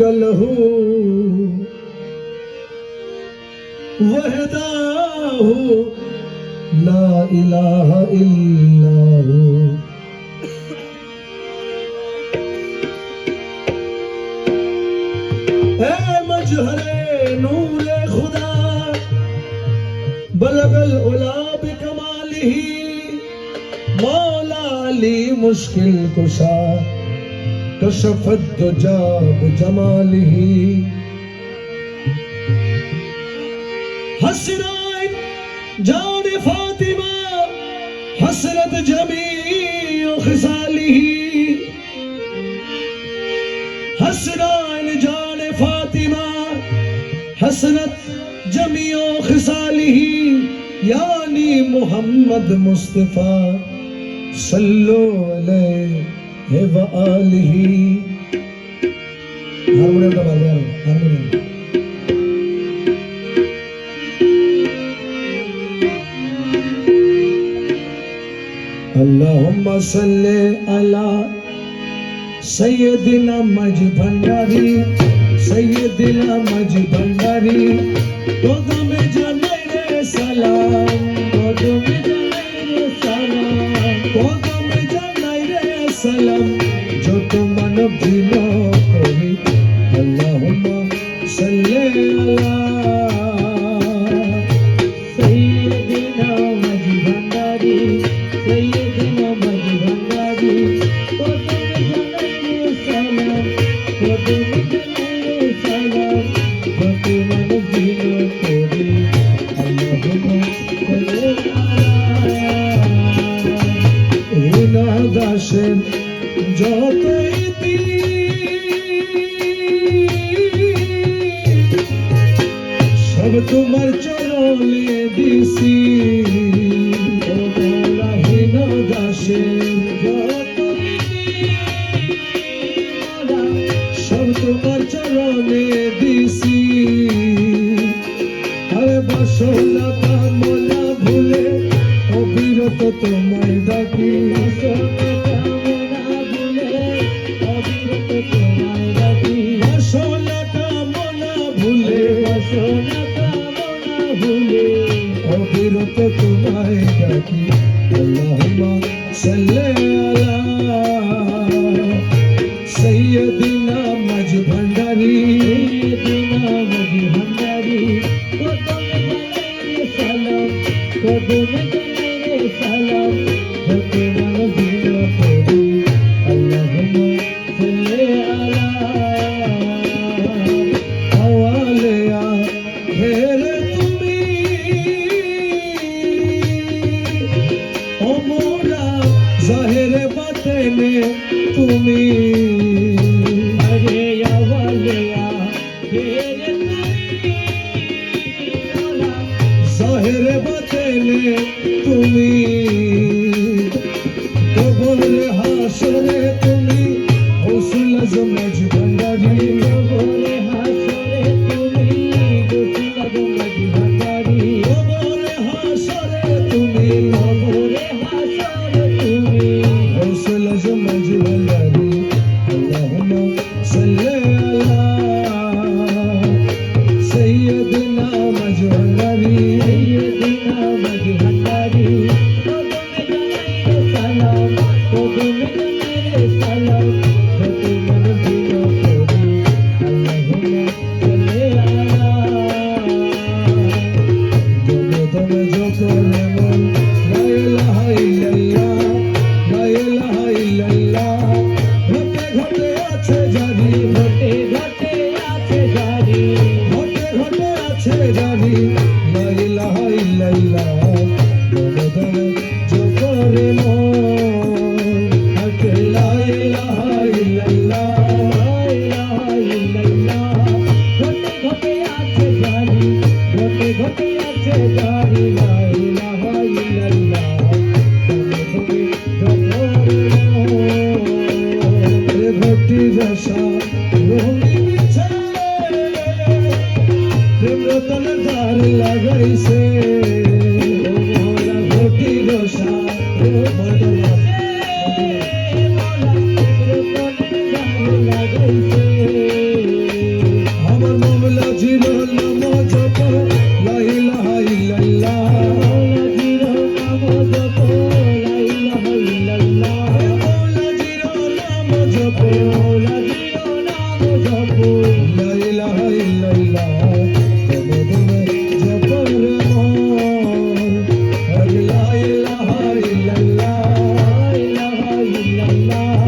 लहू वहदाहू ला इलाहा इल्लाहू। ऐ मजहरे नूरे खुदा बलगल उला बिकमालिही मौला अली मुश्किल कुशा कशफत दुजा बिजमालिही। हसरत जान फातिमा हसरत जमीउ खिसालिही। हसरत जान फातिमा हसरत जमीउ खिसालिही यानी मुहम्मद मुस्तफा सल्लो अलैहि व आलिही। हारमोनियम का बाल यार हारमोनियम। अल्लाहुम्मा सल्ले अला सय्यदिना मज भंडारी सय्यदिना मज भंडारी। गोद में जने सलाम गोद में जने सलाम गोद में जने सलाम जो तुम मन भीनो करी। अल्लाहुम्मा सल्ले अला सय्यदिना मज भंडारी सय्यदिना मज भंडारी। गोद में जने सलाम गोद में जने सलाम जो तुम मन भीनो करी। अल्लाहुम्मा सल्ले अला दाशेन যতই সব তোমার চরণে দিছি ও মৌলাহীন দাসের যতই সব তোমার চরণে দিছি। আরে বাসনা কামনা ভুলে অবিরত তোমায় ডাকি। অবিরত তোমায় ডাকি। আল্লাহুম্মা সাল্লি আলা সাইয়্যিদিনা মজ ভন্ডারি সাইয়্যিদিনা মজ ভন্ডারি। সালাম কদমে জানে সালাম যতে মন ভিড় করি। আল্লাহুম্মা সাল্লি আলা আওয়ালিয়া হেরে ज़ाहिर बातें তুমি अरे अवलिया तेरे ज़ाहिर बातें তুমি कब्र हाशरे তুমি गौसुल आज़म मज भंडारी। कब्र हाशरे তুমি गौसुल आज़म मज भंडारी। कब्र हाशरे তুমি कब्र हाशरे गौसुल आज़म मज भंडारी। अल्लाहुम्मा सल्ले अला सय्यिदिना मज भंडारी सय्यिदिना मज भंडारी। सलाम गोद में जने सलाम जो मन भीनो करी। अल्लाहुम्मा सल्ले अला दमे दमे जो करे मन ला इलाहा इल्लल्लाह ला इलाहा इल्लल्लाह। घटे घटे আছে জারি ঘটে ঘটে আছে জারি ঘটে ঘটে আছে জারি লা ইলাহা ইল্লাল্লাহ। দমে দমে जो करे মন ঘটে লা ইলাহা ইল্লাল্লাহ লা ইলাহা ইল্লাল্লাহ। ঘটে ঘটে আছে জারি ঘটে ঘটে আছে জারি লা ইলাহা ইল্লাল্লাহ। ঘটি দশা রোহি বিছে প্রেম রতনে দ্বার লাগাইছে। ঘটি দশা মদনা জপো লা ইলাহা ইল্লাল্লাহ দমে দমে জপ রে মন লা ইলাহা ইল্লাল্লাহ ইলাহা ইল্লাল্লাহ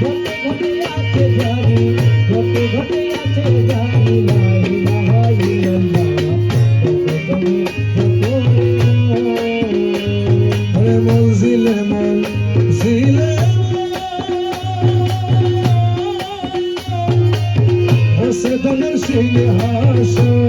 ঘটে ঘটে আছে জানি ঘটে ঘটে আছে জানি লা ইলাহা ইল্লাল্লাহ দমে দমে জপো আরে মঞ্জিলে মঞ্জিলে বসে ধনের সিংহাসন